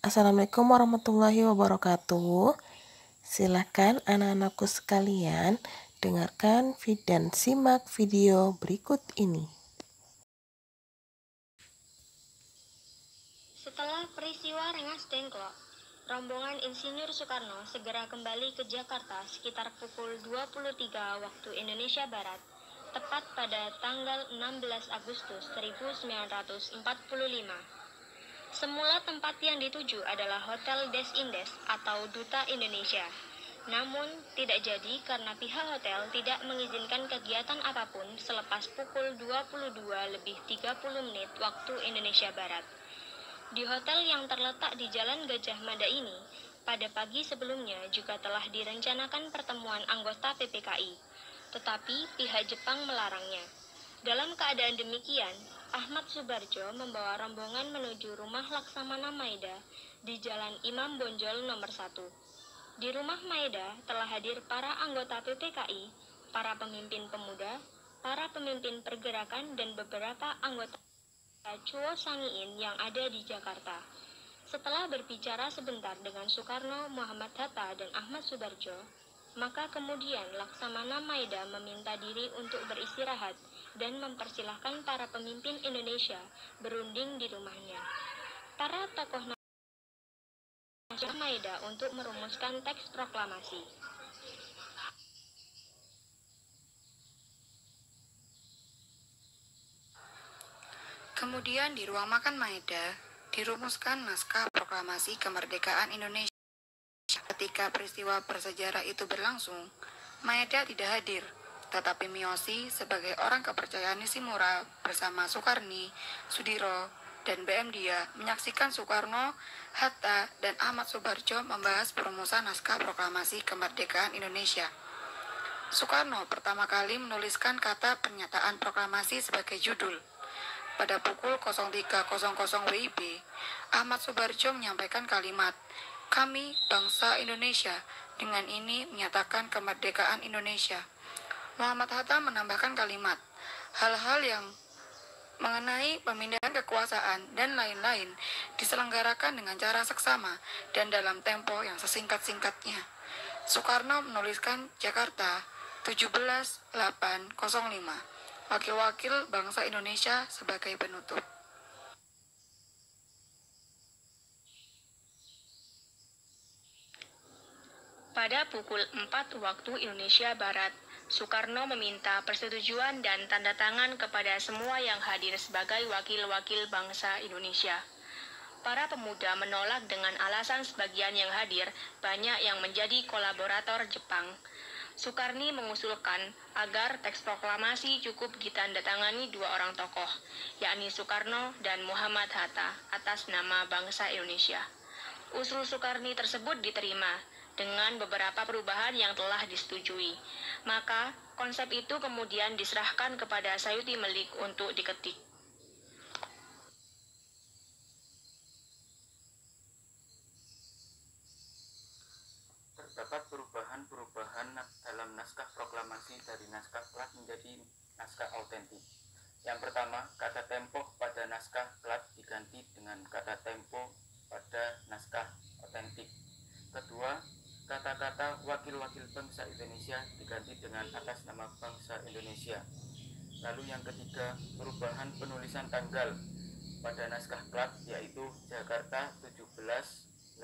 Assalamualaikum warahmatullahi wabarakatuh. Silakan anak-anakku sekalian dengarkan dan simak video berikut ini. Setelah peristiwa Rengas Dengklok, rombongan Insinyur Soekarno segera kembali ke Jakarta sekitar pukul 23 waktu Indonesia Barat, tepat pada tanggal 16 Agustus 1945. Semula tempat yang dituju adalah Hotel Des Indes atau Duta Indonesia. Namun, tidak jadi karena pihak hotel tidak mengizinkan kegiatan apapun selepas pukul 22:30 waktu Indonesia Barat. Di hotel yang terletak di Jalan Gajah Mada ini, pada pagi sebelumnya juga telah direncanakan pertemuan anggota PPKI, tetapi pihak Jepang melarangnya. Dalam keadaan demikian, Ahmad Subarjo membawa rombongan menuju rumah Laksamana Maeda di Jalan Imam Bonjol nomor 1. Di rumah Maeda telah hadir para anggota PPKI, para pemimpin pemuda, para pemimpin pergerakan, dan beberapa anggota Chuo Sangiin yang ada di Jakarta. Setelah berbicara sebentar dengan Soekarno, Muhammad Hatta, dan Ahmad Subarjo, maka kemudian Laksamana Maeda meminta diri untuk beristirahat dan mempersilahkan para pemimpin Indonesia berunding di rumahnya. Para tokoh nasional Maeda untuk merumuskan teks proklamasi. Kemudian di ruang makan Maeda dirumuskan naskah proklamasi kemerdekaan Indonesia. Ketika peristiwa bersejarah itu berlangsung, Maeda tidak hadir, tetapi Miyoshi sebagai orang kepercayaan Nishimura bersama Soekarni, Sudiro, dan BM Dia menyaksikan Soekarno, Hatta, dan Ahmad Subarjo membahas perumusan naskah proklamasi kemerdekaan Indonesia. Soekarno pertama kali menuliskan kata pernyataan proklamasi sebagai judul. Pada pukul 03.00 WIB, Ahmad Subarjo menyampaikan kalimat, "Kami, bangsa Indonesia, dengan ini menyatakan kemerdekaan Indonesia." Muhammad Hatta menambahkan kalimat, "Hal-hal yang mengenai pemindahan kekuasaan dan lain-lain diselenggarakan dengan cara seksama dan dalam tempo yang sesingkat-singkatnya." Soekarno menuliskan Jakarta 17.805, Wakil-wakil bangsa Indonesia sebagai penutup. Pada pukul 4 waktu Indonesia Barat, Soekarno meminta persetujuan dan tanda tangan kepada semua yang hadir sebagai wakil-wakil bangsa Indonesia. Para pemuda menolak dengan alasan sebagian yang hadir banyak yang menjadi kolaborator Jepang. Soekarni mengusulkan agar teks proklamasi cukup ditandatangani dua orang tokoh, yakni Soekarno dan Muhammad Hatta atas nama bangsa Indonesia. Usul Soekarni tersebut diterima dengan beberapa perubahan yang telah disetujui. Maka konsep itu kemudian diserahkan kepada Sayuti Melik untuk diketik. Terdapat perubahan-perubahan dalam naskah proklamasi dari naskah Klat menjadi naskah autentik. Yang pertama, kata tempo pada naskah Klat diganti dengan kata tempo pada naskah autentik. Kedua, kata-kata wakil-wakil bangsa Indonesia diganti dengan atas nama bangsa Indonesia. Lalu yang ketiga, perubahan penulisan tanggal pada naskah Klat yaitu Jakarta 17.805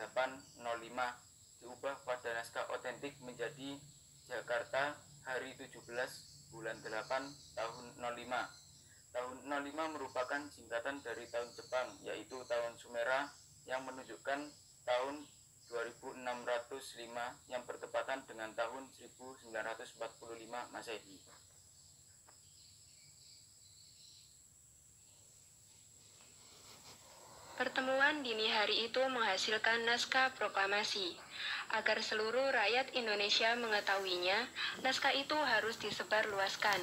diubah pada naskah otentik menjadi Jakarta hari 17 bulan 8 tahun 05. Tahun 05 merupakan singkatan dari tahun Jepang, yaitu tahun Sumera yang menunjukkan tahun 2605 yang bertepatan dengan tahun 1945 Masehi. Pertemuan dini hari itu menghasilkan naskah proklamasi. Agar seluruh rakyat Indonesia mengetahuinya, naskah itu harus disebarluaskan.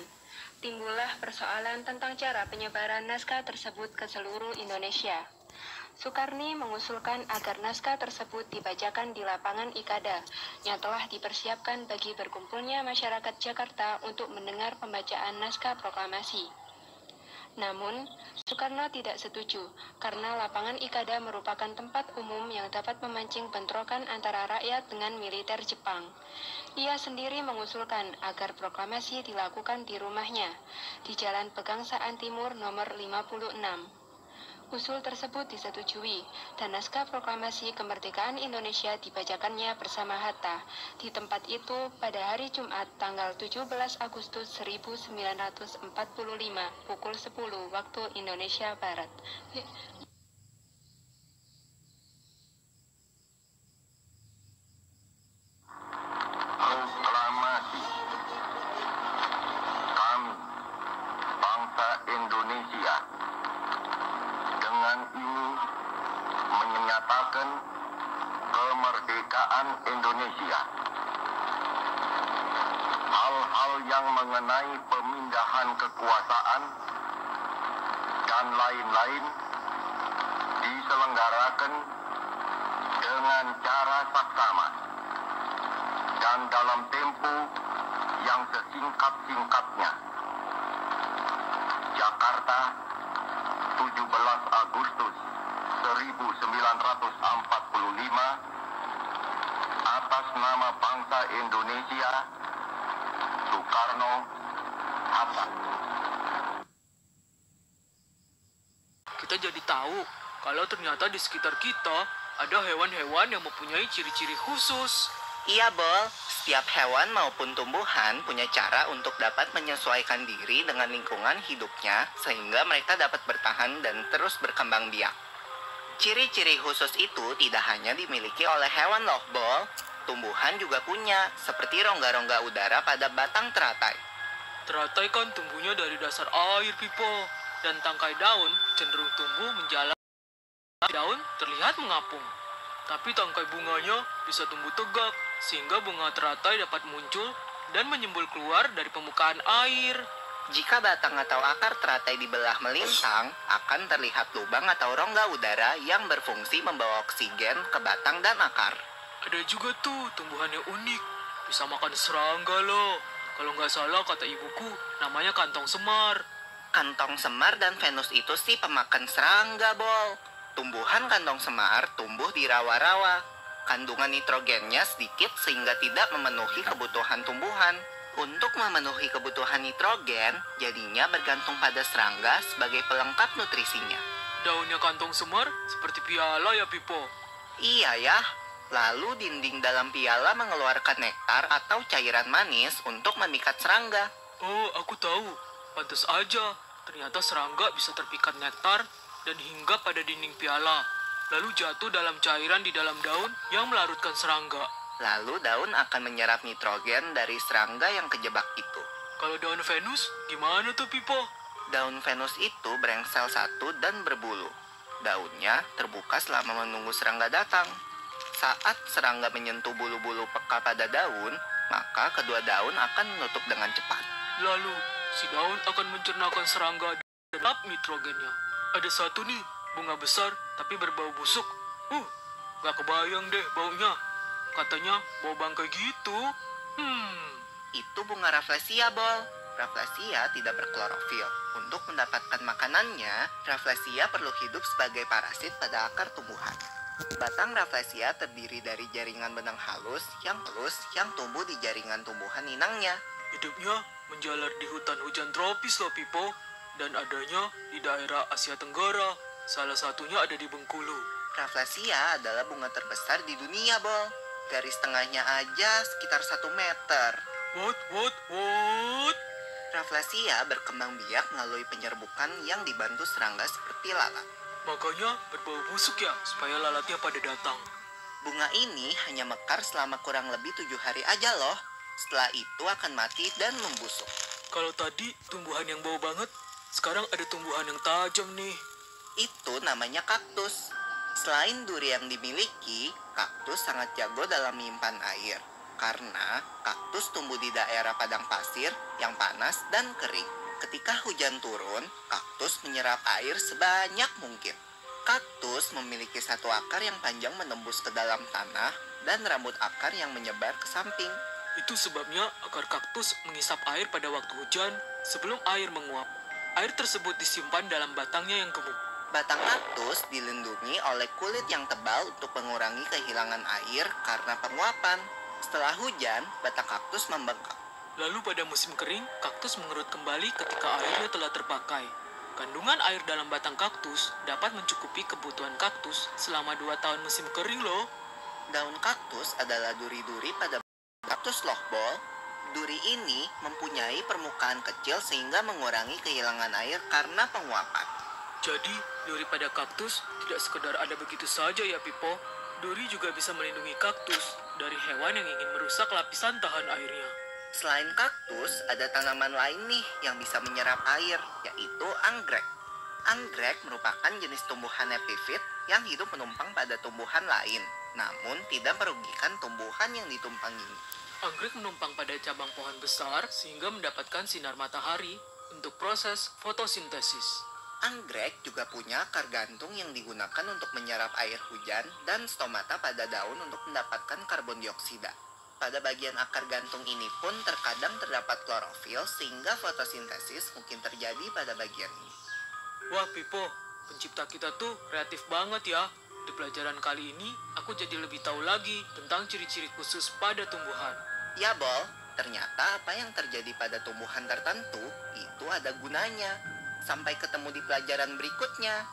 Timbullah persoalan tentang cara penyebaran naskah tersebut ke seluruh Indonesia. Soekarni mengusulkan agar naskah tersebut dibacakan di lapangan Ikada, yang telah dipersiapkan bagi berkumpulnya masyarakat Jakarta untuk mendengar pembacaan naskah proklamasi. Namun, Soekarno tidak setuju karena lapangan Ikada merupakan tempat umum yang dapat memancing bentrokan antara rakyat dengan militer Jepang. Ia sendiri mengusulkan agar proklamasi dilakukan di rumahnya, di Jalan Pegangsaan Timur nomor 56. Usul tersebut disetujui, dan naskah proklamasi kemerdekaan Indonesia dibacakannya bersama Hatta di tempat itu pada hari Jumat tanggal 17 Agustus 1945 pukul 10 waktu Indonesia Barat. Proklamasi. Kami, bangsa Indonesia, dengan ini menyatakan kemerdekaan Indonesia. Hal-hal yang mengenai pemindahan kekuasaan dan lain-lain diselenggarakan dengan cara saksama dan dalam tempo yang sesingkat-singkatnya. Jakarta, 17 Agustus 1945, atas nama bangsa Indonesia, Soekarno, Hatta. Kita jadi tahu kalau ternyata di sekitar kita ada hewan-hewan yang mempunyai ciri-ciri khusus. Iya, Bol. Setiap hewan maupun tumbuhan punya cara untuk dapat menyesuaikan diri dengan lingkungan hidupnya sehingga mereka dapat bertahan dan terus berkembang biak. Ciri-ciri khusus itu tidak hanya dimiliki oleh hewan loh, Bol. Tumbuhan juga punya, seperti rongga-rongga udara pada batang teratai. Teratai kan tumbuhnya dari dasar air, Pipo. Dan tangkai daun cenderung tumbuh menjalar. Daun terlihat mengapung. Tapi tangkai bunganya bisa tumbuh tegak, sehingga bunga teratai dapat muncul dan menyembul keluar dari permukaan air. Jika batang atau akar teratai dibelah melintang, akan terlihat lubang atau rongga udara yang berfungsi membawa oksigen ke batang dan akar. Ada juga tuh tumbuhan yang unik, bisa makan serangga loh. Kalau nggak salah kata ibuku, namanya kantong semar. Kantong semar dan Venus itu sih pemakan serangga, Bol. Tumbuhan kantong semar tumbuh di rawa-rawa. Kandungan nitrogennya sedikit sehingga tidak memenuhi kebutuhan tumbuhan. Untuk memenuhi kebutuhan nitrogen, jadinya bergantung pada serangga sebagai pelengkap nutrisinya. Daunnya kantong semar seperti piala ya, Pipo? Iya ya. Lalu dinding dalam piala mengeluarkan nektar atau cairan manis untuk memikat serangga. Oh, aku tahu. Pantas aja, ternyata serangga bisa terpikat nektar dan hinggap pada dinding piala, lalu jatuh dalam cairan di dalam daun yang melarutkan serangga. Lalu daun akan menyerap nitrogen dari serangga yang kejebak itu. Kalau daun Venus, gimana tuh, Pipo? Daun Venus itu berengsel satu dan berbulu. Daunnya terbuka selama menunggu serangga datang. Saat serangga menyentuh bulu-bulu peka pada daun, maka kedua daun akan menutup dengan cepat. Lalu, si daun akan mencernakan serangga dan nitrogennya. Ada satu nih, bunga besar tapi berbau busuk. Gak kebayang deh baunya. Katanya bau bangkai gitu. Itu bunga Rafflesia, Bol. Rafflesia tidak berklorofil. Untuk mendapatkan makanannya, Rafflesia perlu hidup sebagai parasit pada akar tumbuhan. Batang Rafflesia terdiri dari jaringan benang halus yang tumbuh di jaringan tumbuhan inangnya. Hidupnya menjalar di hutan hujan tropis loh, Pipo. Dan adanya di daerah Asia Tenggara. Salah satunya ada di Bengkulu. Rafflesia adalah bunga terbesar di dunia, Bol. Garis tengahnya aja sekitar 1 meter. What? Rafflesia berkembang biak melalui penyerbukan yang dibantu serangga seperti lalat. Makanya berbau busuk ya, supaya lalatnya pada datang. Bunga ini hanya mekar selama kurang lebih 7 hari aja loh. Setelah itu akan mati dan membusuk. Kalau tadi tumbuhan yang bau banget, sekarang ada tumbuhan yang tajam nih. Itu namanya kaktus. Selain duri yang dimiliki, kaktus sangat jago dalam menyimpan air. Karena kaktus tumbuh di daerah padang pasir yang panas dan kering. Ketika hujan turun, kaktus menyerap air sebanyak mungkin. Kaktus memiliki satu akar yang panjang menembus ke dalam tanah dan rambut akar yang menyebar ke samping. Itu sebabnya akar kaktus mengisap air pada waktu hujan sebelum air menguap. Air tersebut disimpan dalam batangnya yang gemuk. Batang kaktus dilindungi oleh kulit yang tebal untuk mengurangi kehilangan air karena penguapan. Setelah hujan, batang kaktus membengkak. Lalu pada musim kering, kaktus mengerut kembali ketika airnya telah terpakai. Kandungan air dalam batang kaktus dapat mencukupi kebutuhan kaktus selama 2 tahun musim kering loh. Daun kaktus adalah duri-duri pada kaktus lohbol. Duri ini mempunyai permukaan kecil sehingga mengurangi kehilangan air karena penguapan. Jadi, duri pada kaktus tidak sekedar ada begitu saja ya Pipo. Duri juga bisa melindungi kaktus dari hewan yang ingin merusak lapisan tahan airnya. Selain kaktus, ada tanaman lain nih yang bisa menyerap air, yaitu anggrek. Anggrek merupakan jenis tumbuhan epifit yang hidup menumpang pada tumbuhan lain, namun tidak merugikan tumbuhan yang ditumpangi. Anggrek menumpang pada cabang pohon besar sehingga mendapatkan sinar matahari untuk proses fotosintesis. Anggrek juga punya akar gantung yang digunakan untuk menyerap air hujan dan stomata pada daun untuk mendapatkan karbon dioksida. Pada bagian akar gantung ini pun terkadang terdapat klorofil sehingga fotosintesis mungkin terjadi pada bagian ini. Wah Pipo, pencipta kita tuh kreatif banget ya. Di pelajaran kali ini, aku jadi lebih tahu lagi tentang ciri-ciri khusus pada tumbuhan. Ya Bol, ternyata apa yang terjadi pada tumbuhan tertentu itu ada gunanya. Sampai ketemu di pelajaran berikutnya.